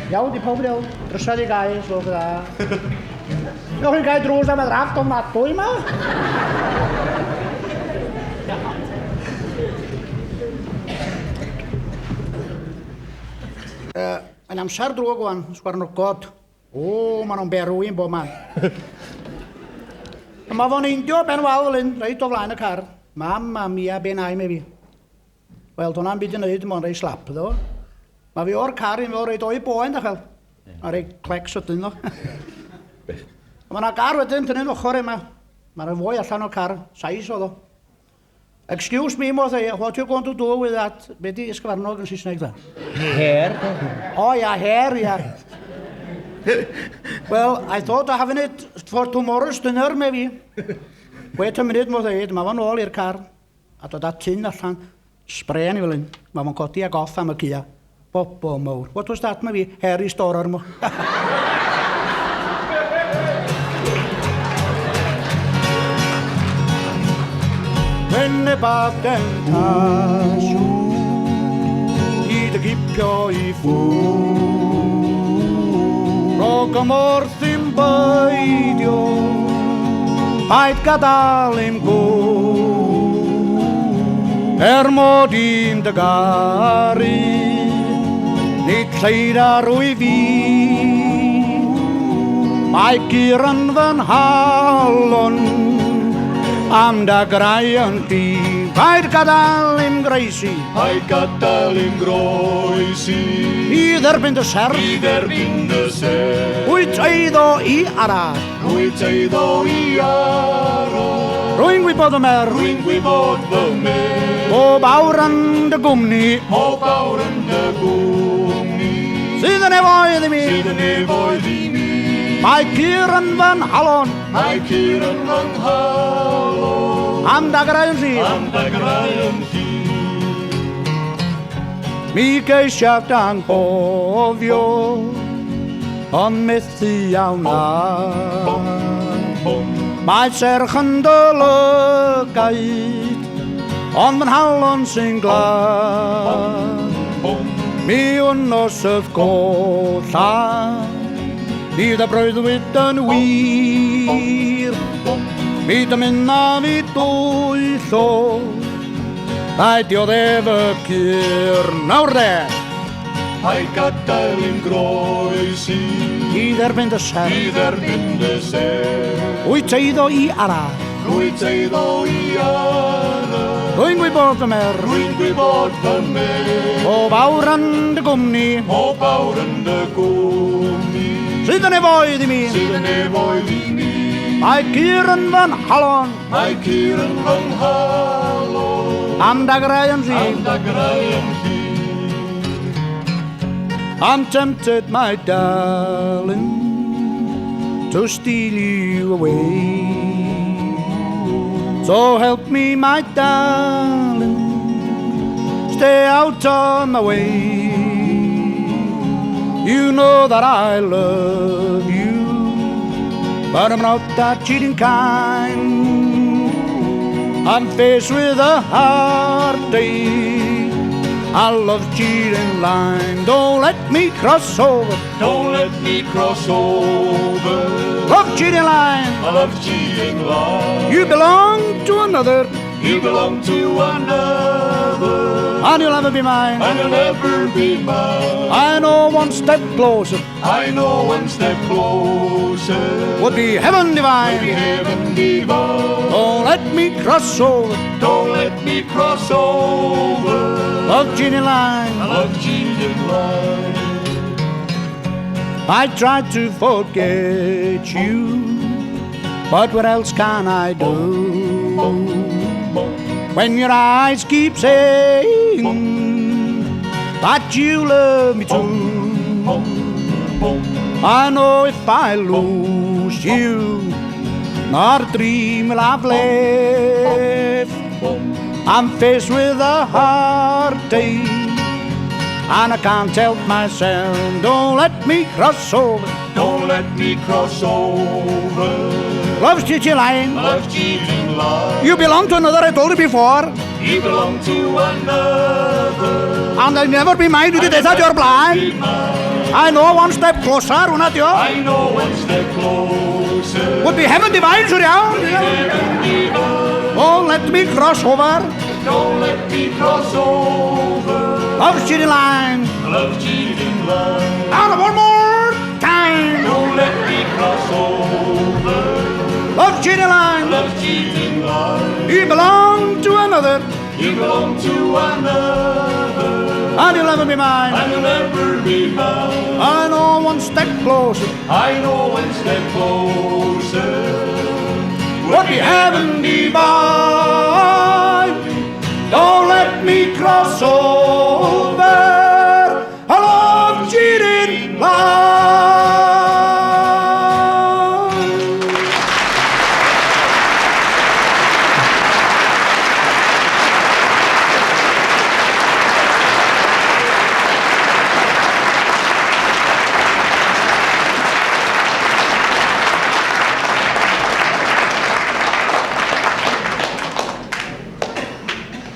Ja, die pob wel. Er zat die guy zo daar. Nog een guy droog aan met raft om dat toe maar. En am sar droog wan, swar nog god. Oh, man om beru in bo man. Maar van in job en wel in, rijdt of lijn elkaar. Mamma mia, ben hij mee wie. Wel, toen aan beetje uit, man, hij slap, hoor. Maar we horen elkaar in, we rijdt ooit boven, dat wel. Maar ik klek zo toen nog. Maar elkaar wat in, toen nog hoor, maar een woord aan elkaar, zei zo, hoor. Excuse me, mother, what you going to do with that? Betty is gewoon nog eens snel. Hair? Oh, yeah, hair, yeah. Well, I thought of having it for tomorrow's dinner, maybe. Wait a minute, mother, maar van al hier kar. At dat tin dat van sprayen willen, maar van kot die af van mekia. Popo mo. What was that, maybe? Harry Storer mo. Venne baten tasu, ida gipja I fu. Roka morthim baidio, ait kadalim go. Modim de gari, niet leida rui vi. Mai kiran van hallon, am da grajanti. Ait kadalim gracie, ait kadalim groisi. Ieder bin de ser, ieder bin de ser. Uit eido I ara, uit eido I ara. Roing we bodemer, o bauren de gumni, o bauren de gumni. Siden void mi, siden void mi. Mai kieren van hallon, mai kieren van hallon. Am da grajanti, Mi geishaft ang povio, on mithi jou na. Mai sergende lukheid, on mijn hallon sing glad. Mi onnosef kotha, mi da brød wit en wier. Mi da minna mi tuiso, ait jo deve kier naurde. Ait kadalim groisi, ieder bin de ser, ieder bin de ser. Uit eido I ara, uit eido I ara. Roing we bodemer, o bauren de gumni, o bauren de gumni. Siden void mi, siden void mi. Mai kieren van hallon, mai kieren van hallon. Am da grajanti, I'm tempted, my darling, to steal you away. So help me, my darling, stay out of my way. You know that I love you, but I'm not that cheating kind. I'm faced with a heartache, I love cheating line. Don't let me cross over, don't let me cross over. Love cheating line, I love cheating line. You belong to another, you belong to another, and you'll never be mine, and you'll never be mine. I know one step closer, I know one step closer, would be heaven divine, would be heaven divine. Don't let me cross over, don't let me cross over. Love cheating line, I love cheating line. I tried to forget you, but what else can I do? When your eyes keep saying that you love me too, I know if I lose you, not a dream will I've left. I'm faced with a heartache, and I can't help myself. Don't let me cross over, don't let me cross over. Love's cheating line, love's cheating line. You belong to another, I told you before. You belong to another, and I'll never be mine. You did that, you're blind. I know one step closer, una Dio. I know one step closer. Would be heaven divine, should Heaven divine. Oh, let me cross over. Don't let me cross over. Love's cheating line. Love cheating line. And one more time. Don't let me cross over. Love's cheating line. Love cheating line. You belong to another. You belong to another. And you'll never be mine. And you'll never be mine. I know one step closer. I know one step closer. Would be heaven divine. Don't let me cross over.